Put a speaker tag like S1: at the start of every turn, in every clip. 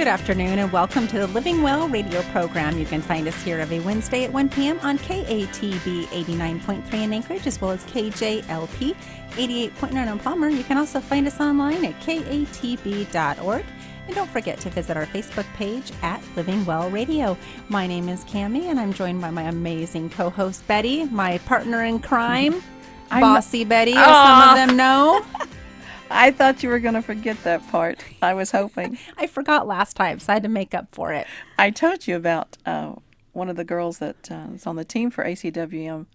S1: Good afternoon and welcome to the Living Well radio program. You can find us here every Wednesday at 1 p.m. on KATB 89.3 in Anchorage as well as KJLP 88.9 in Palmer. You can also find us online at katb.org. And don't forget to visit our Facebook page at Living Well Radio. My name is Cammie and I'm joined by my amazing co-host Betty, my partner in crime, Bossy Betty, as some of them know.
S2: I thought you were going to forget that part. I was hoping.
S1: I forgot last time, so I had to make up for it.
S2: I told you about one of the girls that is on the team for ACWM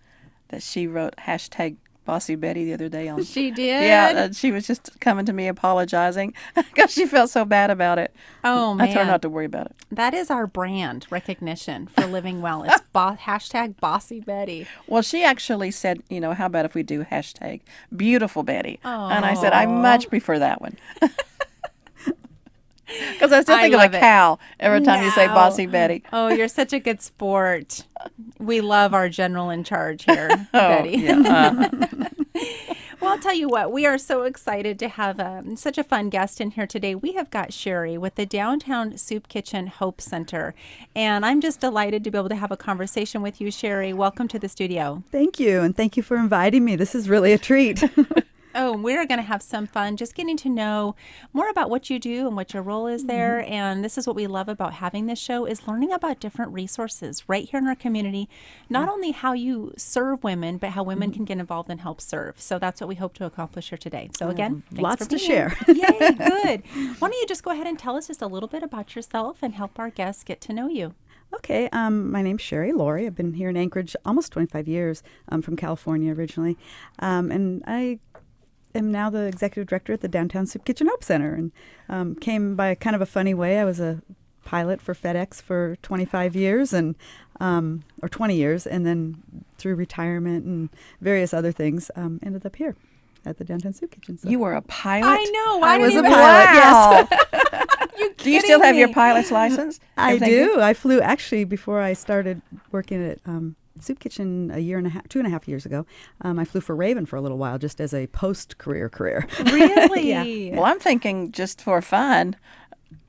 S2: that she wrote hashtag Bossy Betty the other day on.
S1: She did?
S2: Yeah, she was just coming to me apologizing because she felt so bad about it.
S1: Oh, man.
S2: I told her not to worry about it.
S1: That is our brand recognition for Living Well. It's hashtag Bossy Betty.
S2: Well, she actually said, how about if we do hashtag Beautiful Betty?
S1: Oh.
S2: And I said, I much prefer that one. Because I still think of a cow every time you say Bossy Betty.
S1: Oh, you're such a good sport. We love our general in charge here, Betty.
S2: Yeah.
S1: Well, I'll tell you what, we are so excited to have such a fun guest in here today. We have got Sherrie with the Downtown Soup Kitchen Hope Center. And I'm just delighted to be able to have a conversation with you, Sherrie. Welcome to the studio.
S3: Thank you. And thank you for inviting me. This is really a treat.
S1: Oh, we're going to have some fun just getting to know more about what you do and what your role is there. Mm-hmm. And this is what we love about having this show is learning about different resources right here in our community, not only how you serve women, but how women can get involved and help serve. So that's what we hope to accomplish here today. So again, thanks
S3: lots
S1: for
S3: to share.
S1: Yay, good. Why don't you just go ahead and tell us just a little bit about yourself and help our guests get to know you.
S3: Okay, my name's Sherrie Laurie. I've been here in Anchorage almost 25 years. I'm from California originally. And I am now the executive director at the Downtown Soup Kitchen Hope Center, and came by kind of a funny way. I was a pilot for FedEx for 25 years or 20 years, and then through retirement and various other things, ended up here at the Downtown Soup Kitchen. So.
S2: You were a pilot?
S1: I know.
S3: I was a pilot, yes.
S2: Do you still have your pilot's license?
S3: I do. I flew actually before I started working at Soup Kitchen 2.5 years ago. I flew for Raven for a little while just as a post-career career.
S1: Really?
S3: Yeah.
S2: Well, I'm thinking just for fun,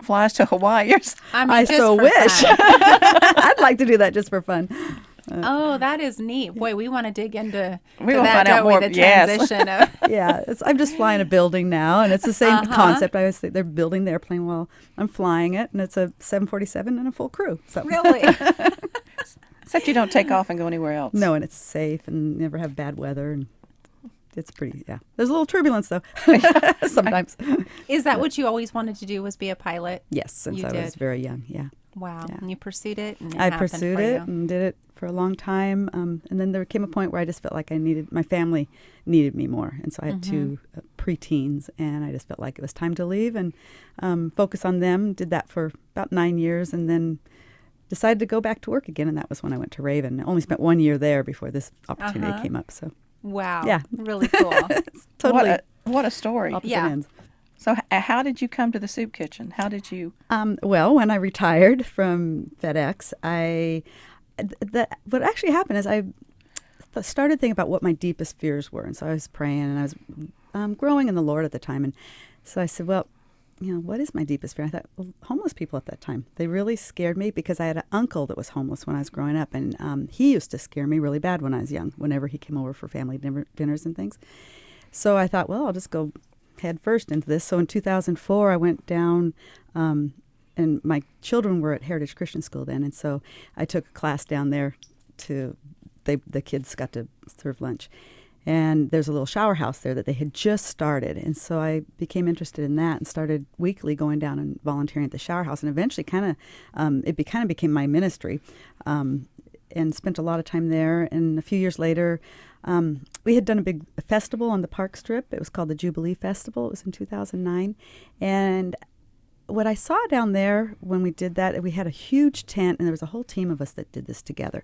S2: flies to Hawaii.
S3: I so wish. I'd like to do that just for fun.
S1: Oh, that is neat. Boy, we want to dig into
S2: we
S1: to
S2: will
S1: that,
S2: find out more.
S1: The transition of
S3: yeah, I'm just flying a building now, and it's the same concept. I always think they're building the airplane while I'm flying it, and it's a 747 and a full crew. So.
S1: Really?
S2: Except you don't take off and go anywhere else.
S3: No, and it's safe and never have bad weather, and it's pretty, yeah. There's a little turbulence, though, sometimes.
S1: Is that what you always wanted to do, was be a pilot?
S3: Yes, since I was very young, yeah.
S1: Wow. Yeah. And you pursued it? And
S3: I pursued it and did it for a long time. And then there came a point where I just felt like my family needed me more. And so I had two preteens, and I just felt like it was time to leave and focus on them. Did that for about 9 years, and then decided to go back to work again, and that was when I went to Raven. I only spent 1 year there before this opportunity came up. So,
S1: wow,
S3: yeah,
S1: really cool.
S3: Totally,
S2: what a story.
S3: Ends.
S2: So, how did you come to the soup kitchen? How did you?
S3: Well, when I retired from FedEx, what actually happened is I started thinking about what my deepest fears were, and so I was praying, and I was growing in the Lord at the time, and so I said, well, what is my deepest fear? I thought, well, homeless people at that time, they really scared me because I had an uncle that was homeless when I was growing up, and he used to scare me really bad when I was young, whenever he came over for family dinners and things. So I thought, well, I'll just go head first into this. So in 2004, I went down, and my children were at Heritage Christian School then, and so I took a class down there the kids got to serve lunch. And there's a little shower house there that they had just started. And so I became interested in that and started weekly going down and volunteering at the shower house. And eventually it kind of became my ministry, and spent a lot of time there. And a few years later, we had done a big festival on the park strip. It was called the Jubilee Festival. It was in 2009. And what I saw down there when we did that, we had a huge tent, and there was a whole team of us that did this together.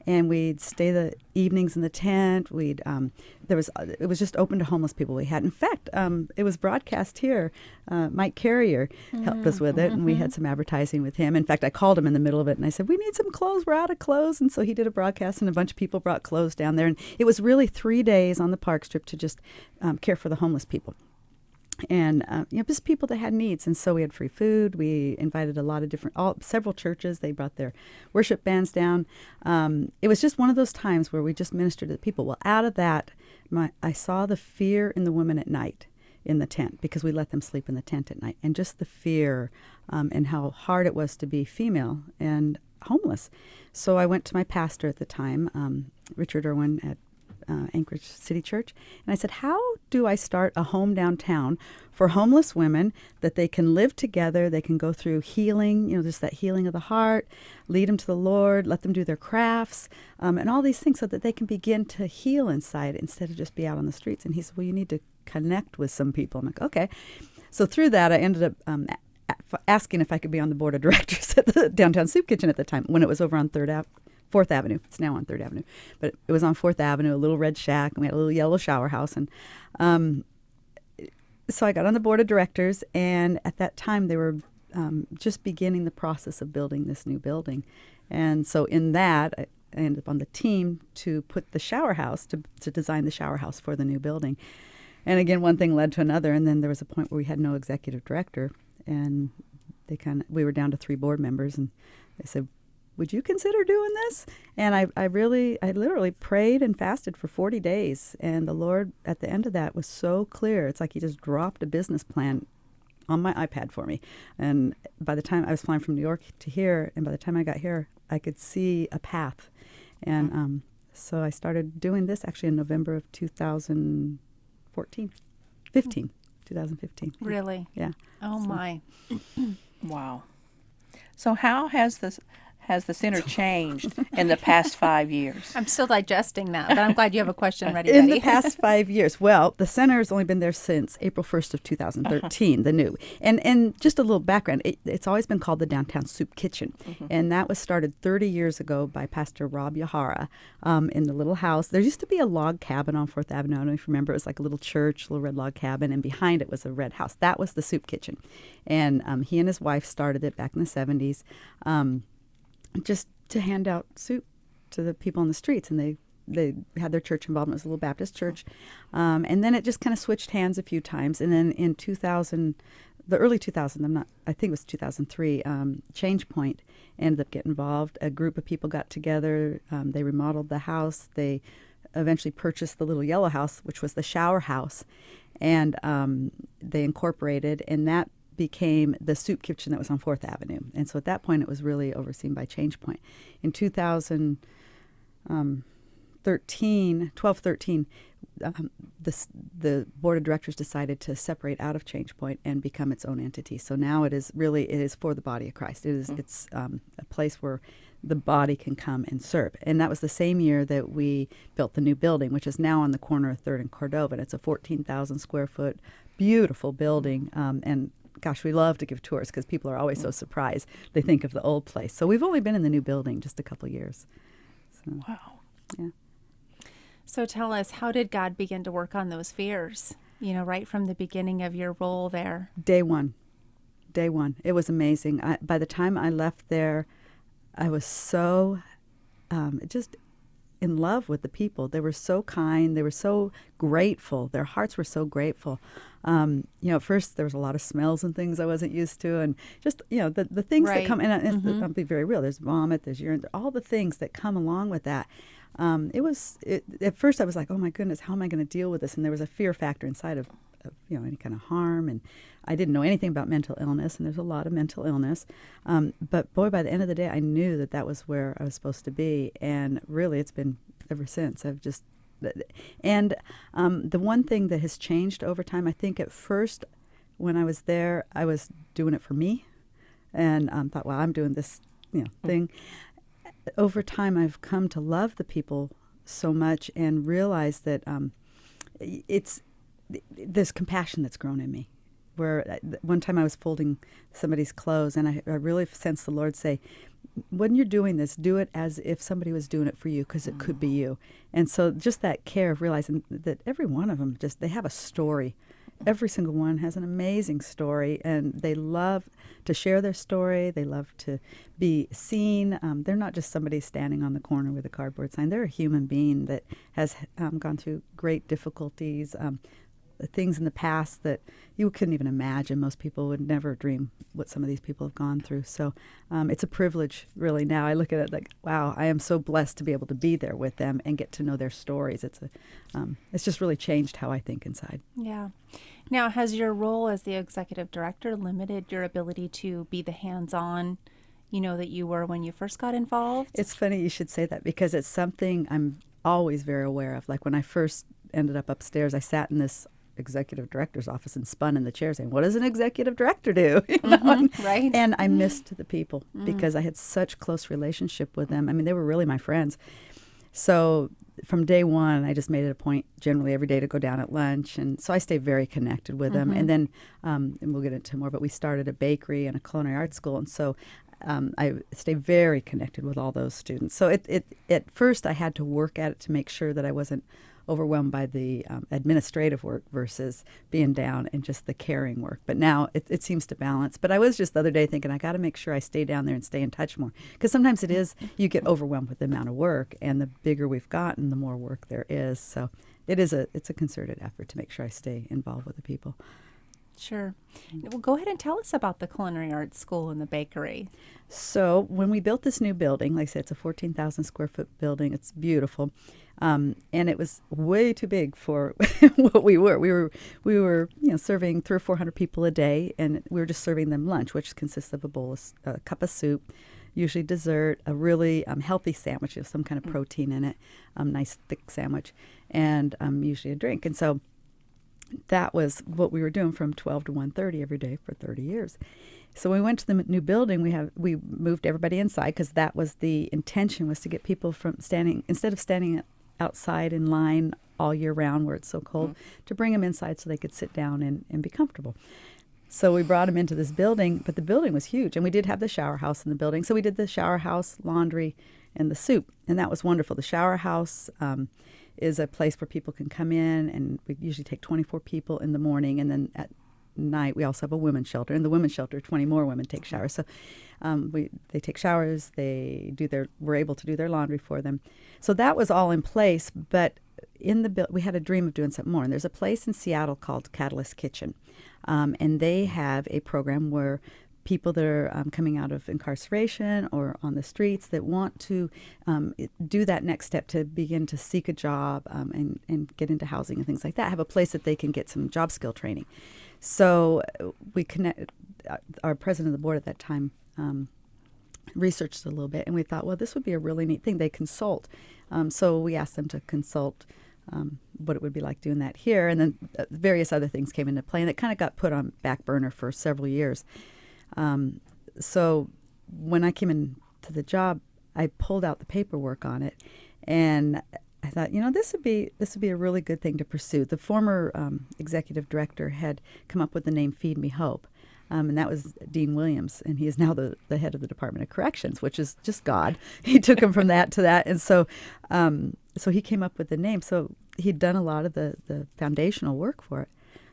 S3: And we'd stay the evenings in the tent. It was just open to homeless people. We had, in fact, it was broadcast here. Mike Carrier helped us with it, and we had some advertising with him. In fact, I called him in the middle of it, and I said, "We need some clothes. We're out of clothes." And so he did a broadcast, and a bunch of people brought clothes down there. And it was really 3 days on the park strip to just care for the homeless people. and just people that had needs. And so we had free food. We invited a lot of several churches. They brought their worship bands down. It was just one of those times where we just ministered to the people. Well, out of that, I saw the fear in the women at night in the tent, because we let them sleep in the tent at night, and just the fear and how hard it was to be female and homeless. So I went to my pastor at the time, Richard Irwin at Anchorage City Church, and I said, how do I start a home downtown for homeless women that they can live together, they can go through healing, just that healing of the heart, lead them to the Lord, let them do their crafts, and all these things, so that they can begin to heal inside instead of just be out on the streets. And he said, well, you need to connect with some people. I'm like, okay. So through that, I ended up asking if I could be on the board of directors at the Downtown Soup Kitchen at the time, when it was over on 4th Avenue. It's now on 3rd Avenue. But it was on 4th Avenue, a little red shack, and we had a little yellow shower house. And so I got on the board of directors, and at that time they were just beginning the process of building this new building. And so in that, I ended up on the team to put the shower house, to design the shower house for the new building. And again, one thing led to another, and then there was a point where we had no executive director, and we were down to 3 board members, and they said, would you consider doing this? And I literally prayed and fasted for 40 days. And the Lord, at the end of that, was so clear. It's like he just dropped a business plan on my iPad for me. And by the time I was flying from New York to here, and by the time I got here, I could see a path. And so I started doing this actually in November of 2015.
S1: Really?
S3: Yeah.
S1: Oh,
S3: So-
S1: my.
S2: Wow. So how has the center changed in the past 5 years?
S1: I'm still digesting that, but I'm glad you have a question ready.
S3: In the past 5 years, well, the center has only been there since April 1st of 2013, the new. And just a little background, it's always been called the Downtown Soup Kitchen. And that was started 30 years ago by Pastor Rob Yahara in the little house. There used to be a log cabin on 4th Avenue. I don't know if you remember. It was like a little church, little red log cabin, and behind it was a red house. That was the soup kitchen. And he and his wife started it back in the 70s. Just to hand out soup to the people on the streets, and they had their church involvement. It was a little Baptist church, and then it just kind of switched hands a few times. And then in the early 2000s, I think it was 2003, Change Point ended up getting involved. A group of people got together. They remodeled the house. They eventually purchased the little yellow house, which was the shower house, and they incorporated, and that became the soup kitchen that was on 4th Avenue. And so at that point, it was really overseen by Change Point. In 2013, the board of directors decided to separate out of Change Point and become its own entity. So now it is for the body of Christ. It's a place where the body can come and serve. And that was the same year that we built the new building, which is now on the corner of 3rd and Cordova. And it's a 14,000 square foot, beautiful building. And gosh, we love to give tours because people are always so surprised. They think of the old place. So we've only been in the new building just a couple years. So,
S2: Wow.
S3: yeah.
S1: So tell us, how did God begin to work on those fears? Right from the beginning of your role there.
S3: Day one. It was amazing. By the time I left there, I was so just in love with the people. They were so kind. They were so grateful. Their hearts were so grateful. At first there was a lot of smells and things I wasn't used to, and just the things that come. And I'll be very real. There's vomit. There's urine. All the things that come along with that. At first I was like, oh my goodness, how am I going to deal with this? And there was a fear factor inside of any kind of harm, and I didn't know anything about mental illness, and there's a lot of mental illness. But boy, by the end of the day, I knew that was where I was supposed to be, and really, it's been ever since. And the one thing that has changed over time, I think at first, when I was there, I was doing it for me, and thought, well, I'm doing this, thing. Over time, I've come to love the people so much and realize that it's this compassion that's grown in me. Where one time I was folding somebody's clothes, and I really sensed the Lord say, when you're doing this, do it as if somebody was doing it for you, because it could be you. And so just that care of realizing that every one of them, they have a story. Every single one has an amazing story, and they love to share their story. They love to be seen. They're not just somebody standing on the corner with a cardboard sign. They're a human being that has gone through great difficulties, things in the past that you couldn't even imagine. Most people would never dream what some of these people have gone through. So it's a privilege, really. Now I look at it like, wow, I am so blessed to be able to be there with them and get to know their stories. It's just really changed how I think inside.
S1: Yeah. Now, has your role as the executive director limited your ability to be the hands-on, that you were when you first got involved?
S3: It's funny you should say that, because it's something I'm always very aware of. Like when I first ended up upstairs, I sat in this executive director's office and spun in the chair saying, what does an executive director do?
S1: Right.
S3: And I missed the people because I had such close relationship with them. I mean, they were really my friends. So from day one, I just made it a point generally every day to go down at lunch. And so I stay very connected with them. And then, and we'll get into more, but we started a bakery and a culinary arts school. And so I stay very connected with all those students. So at first I had to work at it to make sure that I wasn't overwhelmed by the administrative work versus being down and just the caring work. But now it seems to balance. But I was just the other day thinking, I got to make sure I stay down there and stay in touch more. Because sometimes it is, you get overwhelmed with the amount of work, and the bigger we've gotten, the more work there is. So it's a concerted effort to make sure I stay involved with the people.
S1: Sure. Well, go ahead and tell us about the culinary arts school and the bakery.
S3: So when we built this new building, like I said, it's a 14,000 square foot building. It's beautiful. And it was way too big for what we were. We were serving 300 or 400 people a day, and we were just serving them lunch, which consists of a cup of soup, usually dessert, a really healthy sandwich, with some kind of protein in it, nice thick sandwich, and usually a drink. And so that was what we were doing from 12 to 1:30 every day for 30 years. So when we went to the new building, we moved everybody inside, because that was the intention, was to get people from instead of standing outside in line all year round where it's so cold, to bring them inside so they could sit down and be comfortable. So we brought them into this building, but the building was huge, and we did have the shower house in the building. So we did the shower house, laundry, and the soup, and that was wonderful. The shower house is a place where people can come in, and we usually take 24 people in the morning, and then at night we also have a women's shelter. In the women's shelter, 20 more women take showers. So they take showers, we're able to do their laundry for them. So that was all in place, but we had a dream of doing something more. And there's a place in Seattle called Catalyst Kitchen, and they have a program where people that are coming out of incarceration or on the streets that want to do that next step to begin to seek a job and get into housing and things like that, have a place that they can get some job skill training. So we connected. Our president of the board at that time researched a little bit, and we thought, well, this would be a really neat thing. They consult. So we asked them to consult what it would be like doing that here. And then various other things came into play, and it kind of got put on back burner for several years. So when I came into the job, I pulled out the paperwork on it, and I thought, this would be a really good thing to pursue. The former executive director had come up with the name Feed Me Hope, and that was Dean Williams, and he is now the head of the Department of Corrections, which is just God. He took him from that to that, and so he came up with the name. So he'd done a lot of the foundational work for it.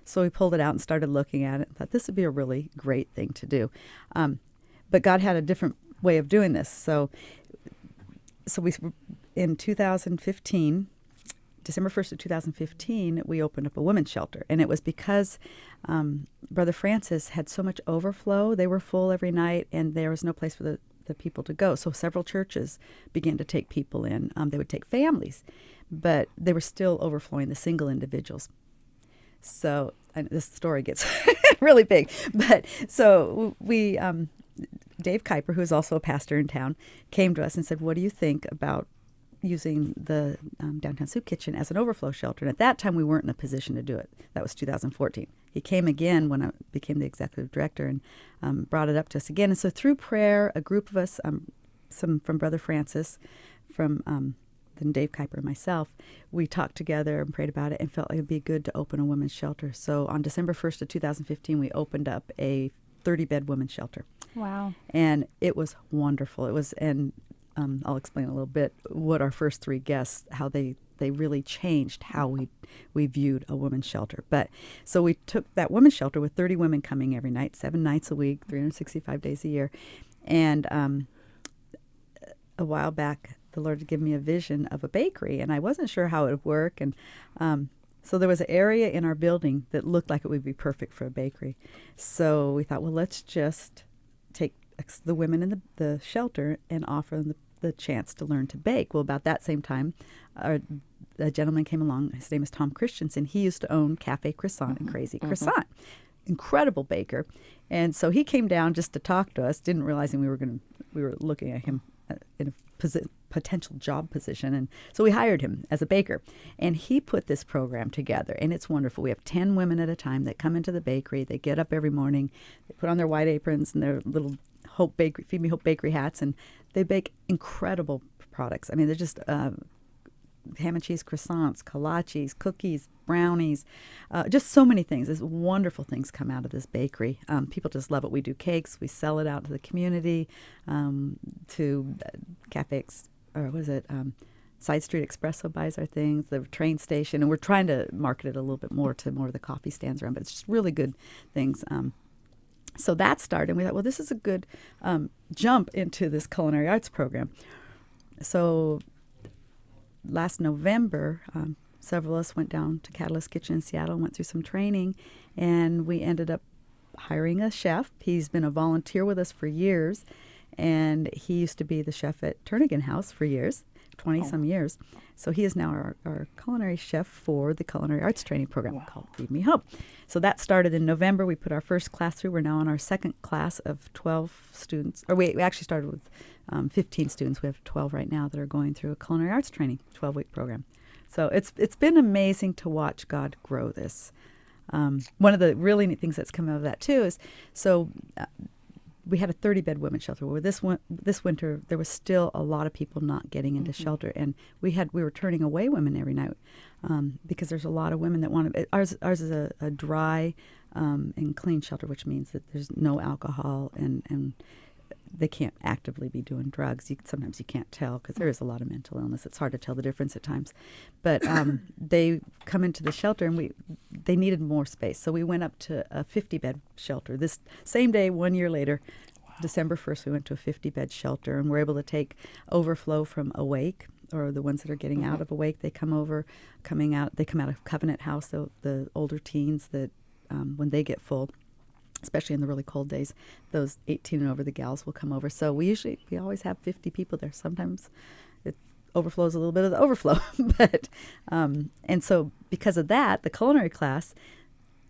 S3: So we pulled it out and started looking at it and thought this would be a really great thing to do. But God had a different way of doing this. So we, in 2015, December 1st of 2015, we opened up a women's shelter. And it was because Brother Francis had so much overflow. They were full every night, and there was no place for the people to go. So several churches began to take people in. They would take families, but they were still overflowing the single individuals. So this story gets really big. But so we, Dave Kuiper, who is also a pastor in town, came to us and said, what do you think about using the Downtown Soup Kitchen as an overflow shelter? And at that time, we weren't in a position to do it. That was 2014. He came again when I became the executive director and brought it up to us again. And so through prayer, a group of us, some from Brother Francis, from then Dave Kuiper and myself, we talked together and prayed about it and felt like it would be good to open a women's shelter. So on December 1st of 2015, we opened up a 30-bed women's shelter.
S1: Wow.
S3: And it was wonderful. It was, and I'll explain a little bit what our first three guests, how they really changed how we viewed a women's shelter. But so we took that women's shelter with 30 women coming every night, 7 nights a week, 365 days a year. And a while back, the Lord had given me a vision of a bakery, and I wasn't sure how it would work. And So there was an area in our building that looked like it would be perfect for a bakery. So we thought, well, let's just take the women in the shelter and offer them the chance to learn to bake. Well, about that same time, a gentleman came along. His name is Tom Christensen. He used to own Cafe Croissant and Crazy Croissant. Incredible baker. And so he came down just to talk to us, didn't realizing we were looking at him in a potential job position. And so we hired him as a baker. And he put this program together, and it's wonderful. We have 10 women at a time that come into the bakery. They get up every morning. They put on their white aprons and their little Feed Me Hope Bakery hats, and they bake incredible products. I mean, they're just ham and cheese croissants, kolaches, cookies, brownies, just so many things. There's wonderful things come out of this bakery. People just love it. We do cakes. We sell it out to the community, to cafes, or what is it? Side Street Espresso buys our things, the train station, and we're trying to market it a little bit more to more of the coffee stands around, but it's just really good things. So that started, and we thought, well, this is a good jump into this culinary arts program. So last November, several of us went down to Catalyst Kitchen in Seattle and went through some training, and we ended up hiring a chef. He's been a volunteer with us for years, and he used to be the chef at Turnagain House for years, 20-some years. So he is now our culinary chef for the culinary arts training program called Feed Me Hope. So that started in November. We put our first class through. We're now on our second class of 12 students. Or we actually started with 15 students. We have 12 right now that are going through a culinary arts training, 12-week program. So it's been amazing to watch God grow this. One of the really neat things that's come out of that, too, is we had a 30-bed women's shelter. Where this winter, there was still a lot of people not getting into shelter, and we were turning away women every night because there's a lot of women that want to. Ours is a dry and clean shelter, which means that there's no alcohol and they can't actively be doing drugs. Sometimes you can't tell because there is a lot of mental illness. It's hard to tell the difference at times. But they come into the shelter, and they needed more space. So we went up to a 50-bed shelter. This same day, 1 year later, December 1st, we went to a 50-bed shelter, and we're able to take overflow from Awake, or the ones that are getting out of Awake. They come out of Covenant House, the older teens that when they get full, especially in the really cold days, those 18 and over, the gals will come over. So we always have 50 people there. Sometimes it overflows a little bit of the overflow. But and so because of that, the culinary class,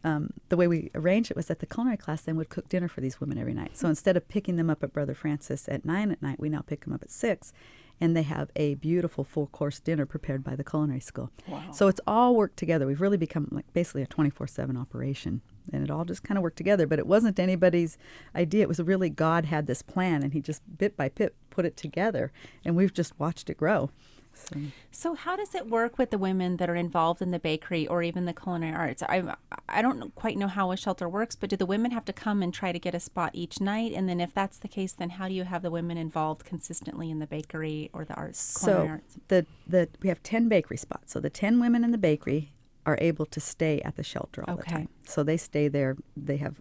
S3: the way we arranged it was that the culinary class then would cook dinner for these women every night. So instead of picking them up at Brother Francis at 9 at night, we now pick them up at 6. And they have a beautiful full-course dinner prepared by the culinary school. Wow. So it's all worked together. We've really become like basically a 24/7 operation. And it all just kind of worked together. But it wasn't anybody's idea. It was really God had this plan, and he just bit by bit put it together. And we've just watched it grow.
S1: So how does it work with the women that are involved in the bakery or even the culinary arts? I don't quite know how a shelter works, but do the women have to come and try to get a spot each night? And then if that's the case, then how do you have the women involved consistently in the bakery or the culinary arts?
S3: So we have 10 bakery spots. So the 10 women in the bakery are able to stay at the shelter all the time. So they stay there.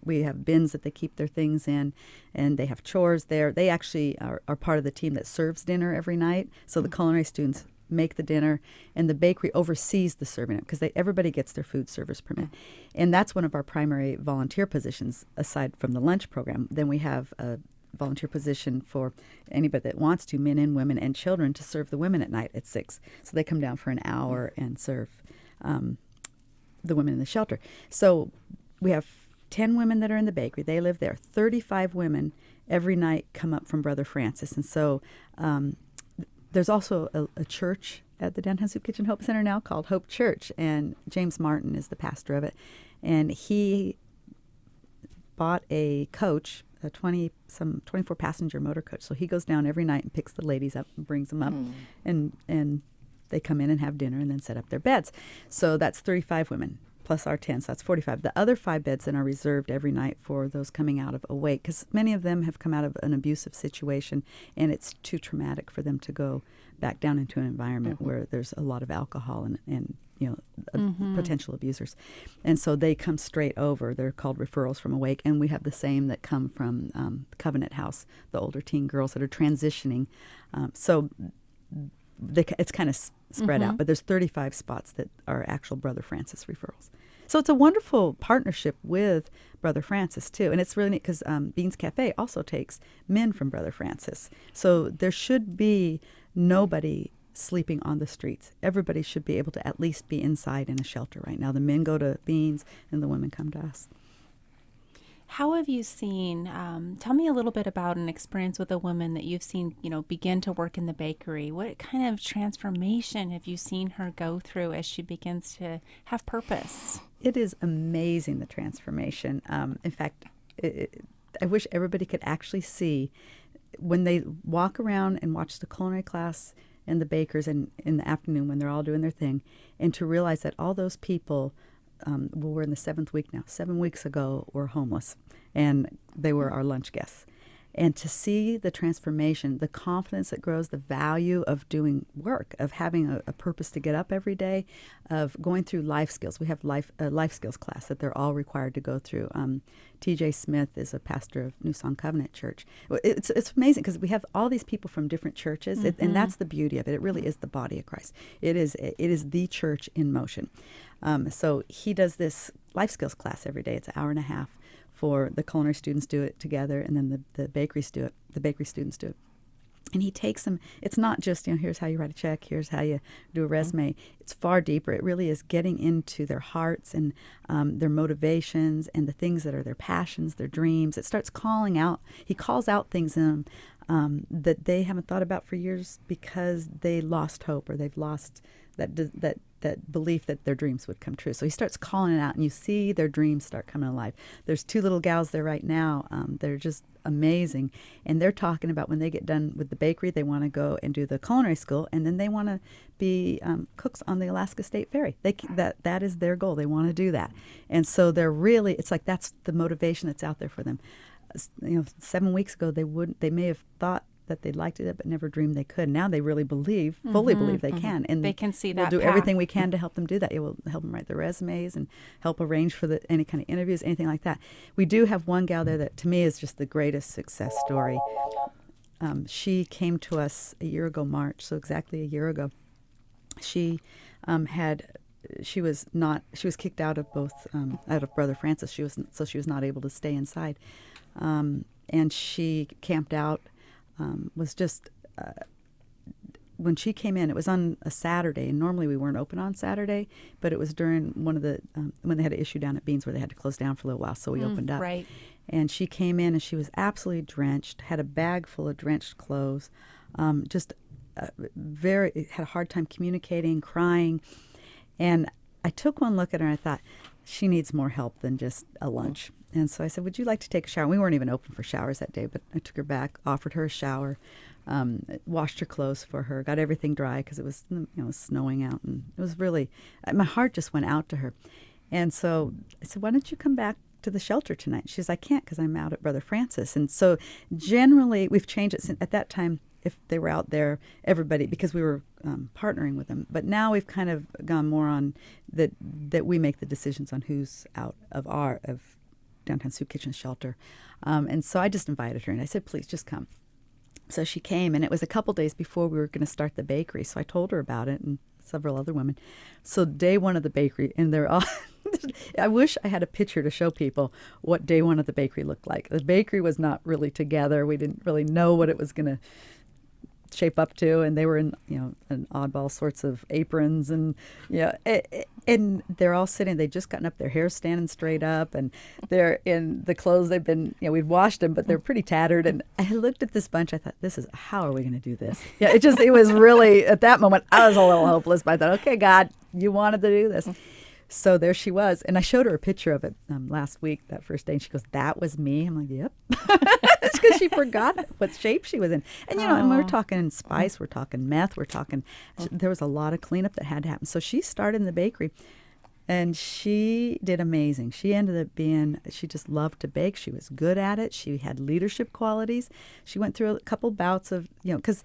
S3: We have bins that they keep their things in, and they have chores there. They actually are part of the team that serves dinner every night. So the culinary students make the dinner, and the bakery oversees the serving it because everybody gets their food service permit. And that's one of our primary volunteer positions aside from the lunch program. Then we have a volunteer position for anybody that wants to, men and women and children, to serve the women at night at 6. So they come down for an hour and serve the women in the shelter. So we have 10 women that are in the bakery. They live there. 35 women every night come up from Brother Francis. And so there's also a church at the Downtown Soup Kitchen Hope Center now called Hope Church, and James Martin is the pastor of it. And he bought a coach, a 24-passenger motor coach. So he goes down every night and picks the ladies up and brings them up, and they come in and have dinner and then set up their beds. So that's 35 women plus our 10, so that's 45. The other 5 beds then are reserved every night for those coming out of Awake, because many of them have come out of an abusive situation, and it's too traumatic for them to go back down into an environment where there's a lot of alcohol and potential abusers. And so they come straight over. They're called referrals from Awake, and we have the same that come from Covenant House, the older teen girls that are transitioning. So it's kind of spread out, but there's 35 spots that are actual Brother Francis referrals. So it's a wonderful partnership with Brother Francis, too. And it's really neat because Beans Cafe also takes men from Brother Francis. So there should be nobody sleeping on the streets. Everybody should be able to at least be inside in a shelter right now. The men go to Beans and the women come to us.
S1: How have you seen, tell me a little bit about an experience with a woman that you've seen, begin to work in the bakery. What kind of transformation have you seen her go through as she begins to have purpose?
S3: It is amazing, the transformation. In fact, I wish everybody could actually see when they walk around and watch the culinary class and the bakers in the afternoon when they're all doing their thing, and to realize that all those people, we're in the 7th week now, 7 weeks ago, were homeless, and they were our lunch guests. And to see the transformation, the confidence that grows, the value of doing work, of having a purpose to get up every day, of going through life skills. We have a life skills class that they're all required to go through. T.J. Smith is a pastor of New Song Covenant Church. It's amazing because we have all these people from different churches, and that's the beauty of it. It really is the body of Christ. It is the church in motion. So he does this life skills class every day. It's an hour and a half. For the culinary students do it together, and then the bakeries do it. The bakery students do it. And he takes them. It's not just, here's how you write a check, here's how you do a resume. It's far deeper. It really is getting into their hearts and their motivations and the things that are their passions, their dreams. It starts calling out. He calls out things in them that they haven't thought about for years because they lost hope, or they've lost that belief that their dreams would come true. So he starts calling it out, and you see their dreams start coming alive. There's 2 little gals there right now. They're just amazing. And they're talking about when they get done with the bakery, they want to go and do the culinary school, and then they want to be cooks on the Alaska State Ferry. That is their goal. They want to do that. And so they're really, it's like that's the motivation that's out there for them. 7 weeks ago, they may have thought that they liked it, but never dreamed they could. Now they really fully believe they can. And
S1: they can see
S3: we'll
S1: that
S3: do
S1: path.
S3: everything we can to help them do that. It will help them write their resumes and help arrange for any kind of interviews, anything like that. We do have one gal there that, to me, is just the greatest success story. She came to us a year ago, March, so exactly a year ago. She was kicked out of Brother Francis. She was not able to stay inside. And she camped out. Was just when she came in, it was on a Saturday, and normally we weren't open on Saturday, but it was during one of the when they had an issue down at Beans where they had to close down for a little while, so we opened up.
S1: Right.
S3: And she came in, and she was absolutely drenched, had a bag full of drenched clothes, had a hard time communicating, crying. And I took one look at her, and I thought, she needs more help than just a lunch. And so I said, would you like to take a shower? We weren't even open for showers that day, but I took her back, offered her a shower, washed her clothes for her, got everything dry because it was snowing out. And it was really, my heart just went out to her. And so I said, why don't you come back to the shelter tonight? She says, I can't because I'm out at Brother Francis. And so generally we've changed it at that time. If they were out there, everybody, because we were partnering with them. But now we've kind of gone more on that we make the decisions on who's out of Downtown Soup Kitchen shelter. And so I just invited her, and I said, please, just come. So she came, and it was a couple days before we were going to start the bakery. So I told her about it, and several other women. So day one of the bakery, and they're all... I wish I had a picture to show people what day one of the bakery looked like. The bakery was not really together. We didn't really know what it was going to shape up to, and they were in an oddball sorts of aprons, and and they're all sitting. They just gotten up, their hair standing straight up, and they're in the clothes they've been we'd washed them, but they're pretty tattered. And I looked at this bunch. I thought, how are we going to do this? It was really, at that moment I was a little hopeless, but I thought, okay, God, you wanted to do this. So there she was, and I showed her a picture of it last week, that first day, and she goes, that was me. I'm like, yep. It's because she forgot what shape she was in. And, and we're talking spice, we're talking meth, there was a lot of cleanup that had to happen. So she started in the bakery, and she did amazing. She ended up she just loved to bake. She was good at it. She had leadership qualities. She went through a couple bouts of, because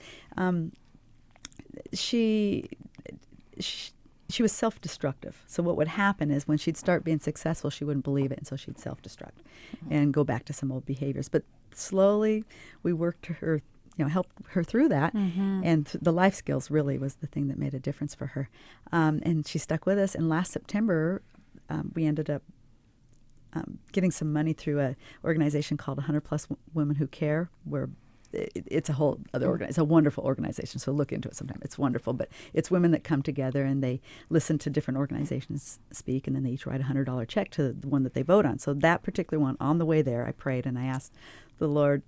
S3: she was self-destructive. So what would happen is when she'd start being successful, she wouldn't believe it, and so she'd self-destruct and go back to some old behaviors. But slowly we worked her, helped her through that. And the life skills really was the thing that made a difference for her. And she stuck with us. And last September, we ended up getting some money through an organization called 100 Plus Women Who Care, where it's a whole other organization. It's a wonderful organization, so look into it sometime. It's wonderful, but it's women that come together and they listen to different organizations speak, and then they each write a $100 check to the one that they vote on. So that particular one, on the way there, I prayed and I asked the Lord,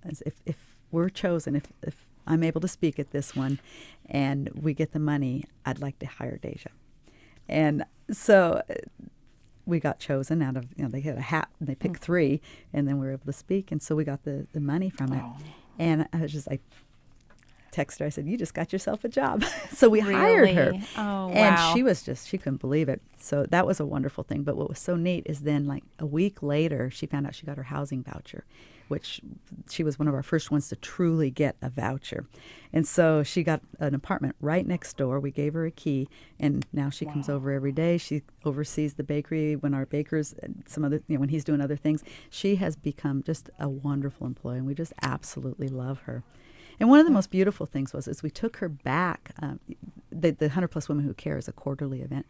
S3: if we're chosen, if I'm able to speak at this one and we get the money, I'd like to hire Deja. And so we got chosen out of, they had a hat and they picked 3, and then we were able to speak. And so we got the money from it. And I was just like, texted her, I said, you just got yourself a job. So we hired her.
S1: Oh, wow.
S3: And she couldn't believe it. So that was a wonderful thing. But what was so neat is then like a week later, she found out she got her housing voucher, which she was one of our first ones to truly get a voucher. And so she got an apartment right next door. We gave her a key, and now she comes over every day. She oversees the bakery when our bakers, some other, when he's doing other things. She has become just a wonderful employee, and we just absolutely love her. And one of the most beautiful things is we took her back. The 100 Plus Women Who Care is a quarterly event.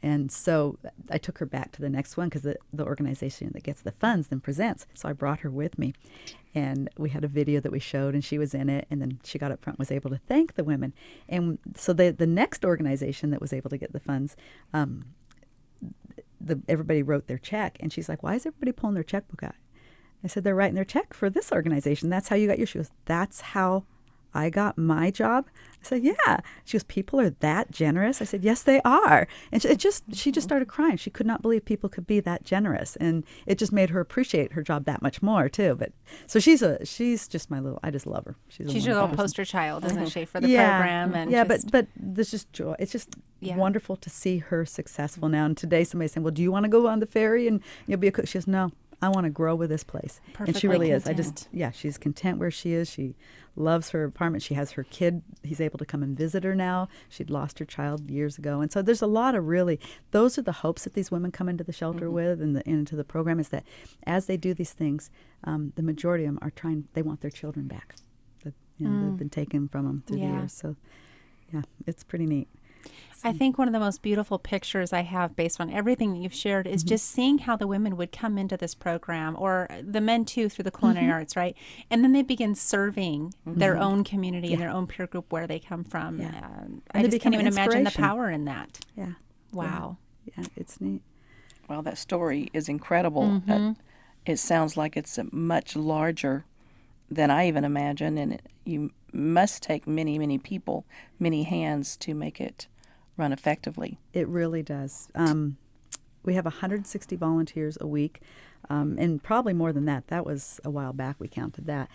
S3: And so I took her back to the next one because the organization that gets the funds then presents. So I brought her with me. And we had a video that we showed, and she was in it. And then she got up front and was able to thank the women. And so the next organization that was able to get the funds, everybody wrote their check. And she's like, why is everybody pulling their checkbook out? I said, they're writing their check for this organization. That's how you got yours. She goes, that's how I got my job? I said, yeah. She goes, people are that generous? I said, yes, they are. And she just started crying. She could not believe people could be that generous. And it just made her appreciate her job that much more, too. But so she's just my little, I just love her.
S1: She's your little poster child, isn't she, for the program? And
S3: but there's just joy. It's just wonderful to see her successful now. And today somebody's saying, well, do you want to go on the ferry and you'll be a cook? She goes, no. I want to grow with this place.
S1: Perfectly
S3: and she really
S1: content.
S3: is. She's content where she is. She loves her apartment. She has her kid. He's able to come and visit her now. She'd lost her child years ago. And so there's a lot of those are the hopes that these women come into the shelter with and into the program, is that as they do these things, the majority of them they want their children back. They've been taken from them through the years. So, it's pretty neat.
S1: I think one of the most beautiful pictures I have based on everything that you've shared is just seeing how the women would come into this program, or the men too, through the culinary arts, right? And then they begin serving their own community and their own peer group where they come from. I just can't even imagine the power in that.
S3: Yeah.
S1: Wow.
S3: Yeah, it's neat.
S2: Well, that story is incredible. It sounds like it's much larger than I even imagined, and you must take many, many people, many hands to make it run effectively. It
S3: really does. We have 160 volunteers a week, and probably more than that. That was a while back we counted that.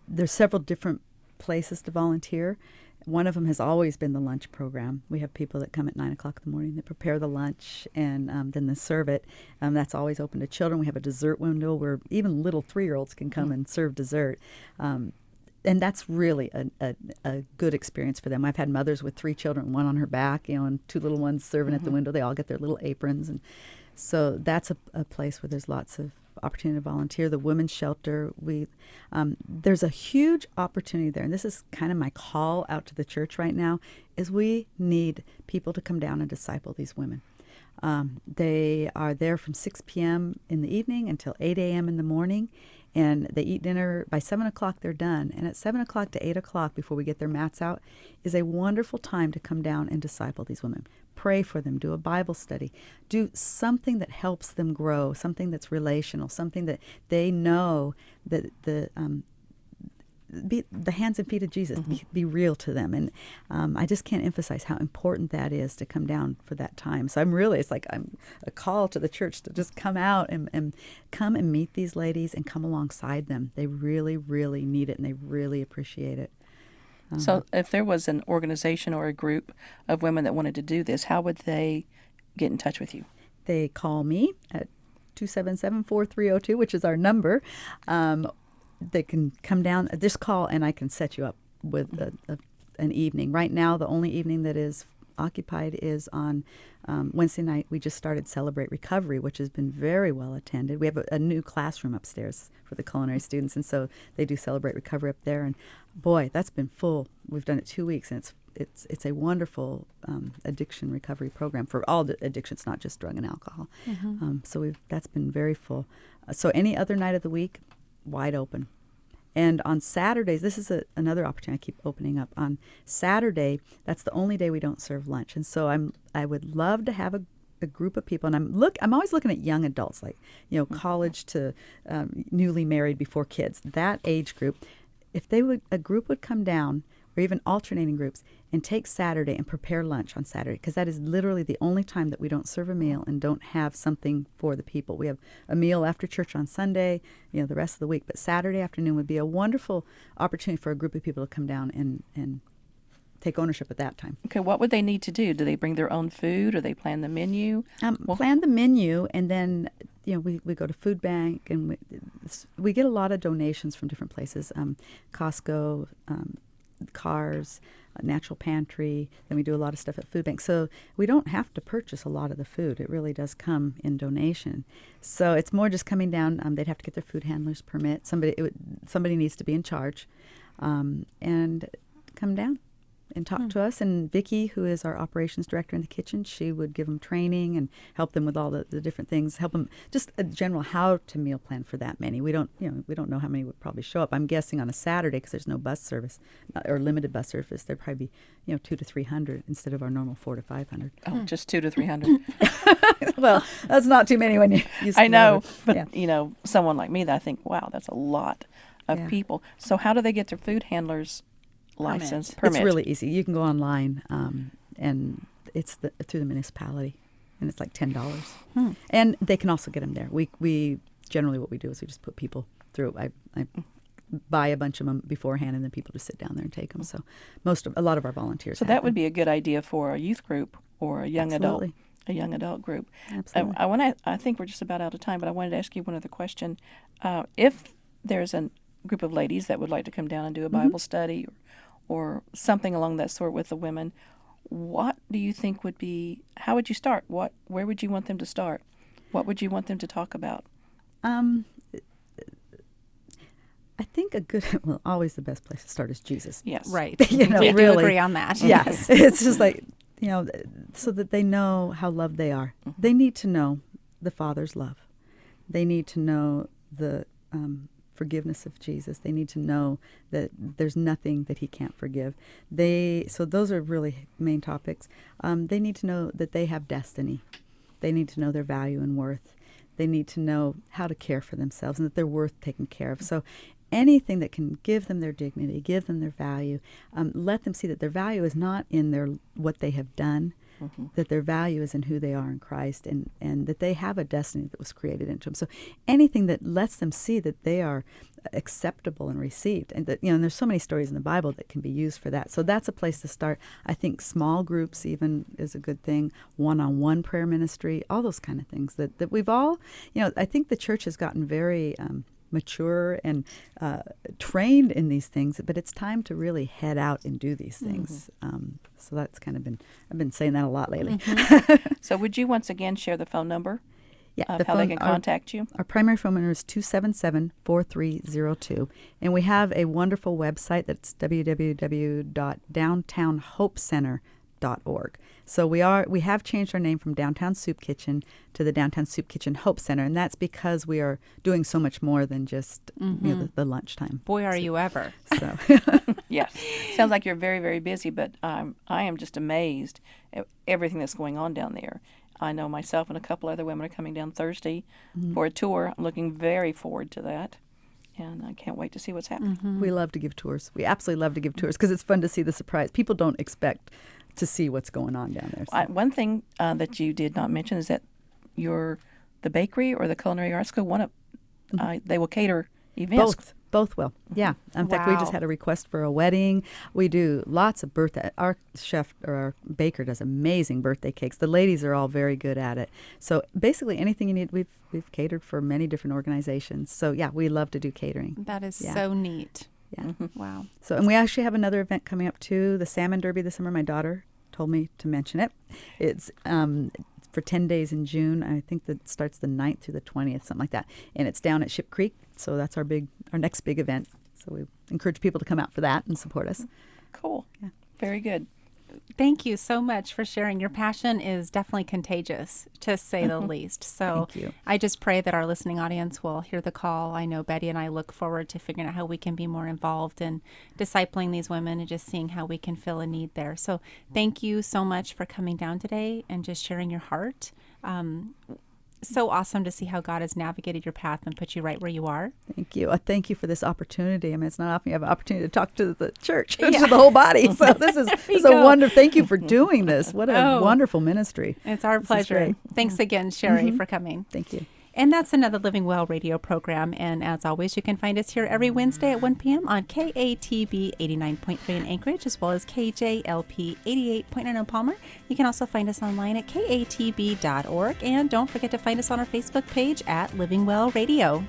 S3: There's several different places to volunteer. One of them has always been the lunch program. We have people that come at 9 o'clock in the morning that prepare the lunch, and then they serve it. That's always open to children. We have a dessert window where even little 3-year-olds can come and serve dessert. And that's really a good experience for them. I've had mothers with 3 children, one on her back, and 2 little ones serving at the window. They all get their little aprons. And so that's a place where there's lots of opportunity to volunteer. The women's shelter, there's a huge opportunity there. And this is kind of my call out to the church right now, is we need people to come down and disciple these women. They are there from 6 p.m. in the evening until 8 a.m. in the morning. And they eat dinner. By 7 o'clock, they're done. And at 7 o'clock to 8 o'clock, before we get their mats out, is a wonderful time to come down and disciple these women. Pray for them. Do a Bible study. Do something that helps them grow, something that's relational, something that they know that be the hands and feet of Jesus, be real to them. And I just can't emphasize how important that is to come down for that time. So it's like I'm a call to the church to just come out and come and meet these ladies and come alongside them. They really, really need it, and they really appreciate it.
S2: So if there was an organization or a group of women that wanted to do this, how would they get in touch with you?
S3: They call me at 277-4302, which is our number. They can come down, just call, and I can set you up with an evening. Right now, the only evening that is occupied is on Wednesday night. We just started Celebrate Recovery, which has been very well attended. We have a new classroom upstairs for the culinary students, and so they do Celebrate Recovery up there. And boy, that's been full. We've done it 2 weeks, and it's a wonderful addiction recovery program for all the addictions, not just drug and alcohol. So that's been very full. So any other night of the week, wide open. And on Saturdays, this is another opportunity I keep opening up. On Saturday, that's the only day we don't serve lunch. And so I would love to have a group of people, and I'm always looking at young adults, like college to newly married before kids, that age group. If a group would come down, or even alternating groups, and take Saturday and prepare lunch on Saturday, because that is literally the only time that we don't serve a meal and don't have something for the people. We have a meal after church on Sunday, the rest of the week, but Saturday afternoon would be a wonderful opportunity for a group of people to come down and take ownership at that time.
S2: Okay, what would they need to do? Do they bring their own food, or they plan the menu?
S3: Plan the menu, and then we go to food bank, and we get a lot of donations from different places, Costco, Cars, Natural Pantry. Then we do a lot of stuff at food bank. So we don't have to purchase a lot of the food. It really does come in donation. So it's more just coming down. They'd have to get their food handler's permit. Somebody needs to be in charge, and come down and talk to us. And Vicki, who is our operations director in the kitchen, she would give them training and help them with all the different things, help them just a general how to meal plan for that many. We don't know how many would probably show up. I'm guessing on a Saturday, because there's no bus service or limited bus service, there'd probably be 200 to 300 instead of our normal 400 to 500.
S2: Oh, just 200 to 300.
S3: Well, that's not too many when you.
S2: I know, but someone like me, that I think, wow, that's a lot of people. So how do they get their food handlers license permit?
S3: It's really easy. You can go online, and it's through the municipality, and it's like $10. And they can also get them there. We generally, what we do is we just put people through. I buy a bunch of them beforehand, and then people just sit down there and take them. So a lot of our volunteers.
S2: So that would be a good idea for a youth group or a young adult group.
S3: Absolutely.
S2: I think we're just about out of time, but I wanted to ask you one other question. If there's a group of ladies that would like to come down and do a Bible study or something along that sort with the women, what do you think would be, how would you start? Where would you want them to start? What would you want them to talk about?
S3: I think always the best place to start is Jesus.
S2: Yes.
S1: Right.
S3: We
S1: really
S3: really
S1: agree on that.
S3: Yes. It's just like, so that they know how loved they are. They need to know the Father's love. They need to know the forgiveness of Jesus. They need to know that there's nothing that he can't forgive. So those are really main topics. They need to know that they have destiny. They need to know their value and worth. They need to know how to care for themselves and that they're worth taking care of. So anything that can give them their dignity, give them their value, let them see that their value is not in what they have done, that their value is in who they are in Christ, and that they have a destiny that was created into them. So anything that lets them see that they are acceptable and received, and that and there's so many stories in the Bible that can be used for that. So that's a place to start. I think small groups even is a good thing. One-on-one prayer ministry, all those kind of things that we've all. I think the church has gotten very mature and trained in these things, but it's time to really head out and do these things. So that's kind of I've been saying that a lot lately.
S2: So would you once again share the phone number?
S3: Yeah,
S2: how they can contact you?
S3: Our primary phone number is 277-4302. And we have a wonderful website that's www.downtownhopecenter.org. So we have changed our name from Downtown Soup Kitchen to the Downtown Soup Kitchen Hope Center, and that's because we are doing so much more than just the lunchtime.
S1: Boy, are you ever.
S3: So
S2: Yes. Sounds like you're very, very busy, but I am just amazed at everything that's going on down there. I know myself and a couple other women are coming down Thursday for a tour. I'm looking very forward to that, and I can't wait to see what's happening.
S3: we love to give tours. We absolutely love to give tours because it's fun to see the surprise. People don't expect to see what's going on down there. So.
S2: One thing that you did not mention is that the bakery or the culinary arts school, they will cater events.
S3: Both will. Yeah. In fact, we just had a request for a wedding. We do lots of birthday. Our chef or our baker does amazing birthday cakes. The ladies are all very good at it. So basically anything you need, we've catered for many different organizations. So yeah, we love to do catering.
S1: That is so neat.
S3: Yeah.
S1: Wow.
S3: So, and we actually have another event coming up too, the Salmon Derby this summer. My daughter told me to mention it. It's for 10 days in June. I think that starts the 9th through the 20th, something like that. And it's down at Ship Creek. So that's our next big event. So we encourage people to come out for that and support us.
S2: Cool. Yeah. Very good.
S1: Thank you so much for sharing. Your passion is definitely contagious, to say the least. So
S3: Thank you.
S1: I just pray that our listening audience will hear the call. I know Betty and I look forward to figuring out how we can be more involved in discipling these women and just seeing how we can fill a need there. So thank you so much for coming down today and just sharing your heart. So awesome to see how God has navigated your path and put you right where you are.
S3: Thank you. Thank you for this opportunity. I mean, it's not often you have an opportunity to talk to the church, to the whole body. So this is a wonderful. Thank you for doing this. What a wonderful ministry.
S1: It's our pleasure. Thanks again, Sherrie, for coming.
S3: Thank you.
S1: And that's another Living Well radio program. And as always, you can find us here every Wednesday at 1 p.m. on KATB 89.3 in Anchorage, as well as KJLP 88.9 in Palmer. You can also find us online at katb.org. And don't forget to find us on our Facebook page at Living Well Radio.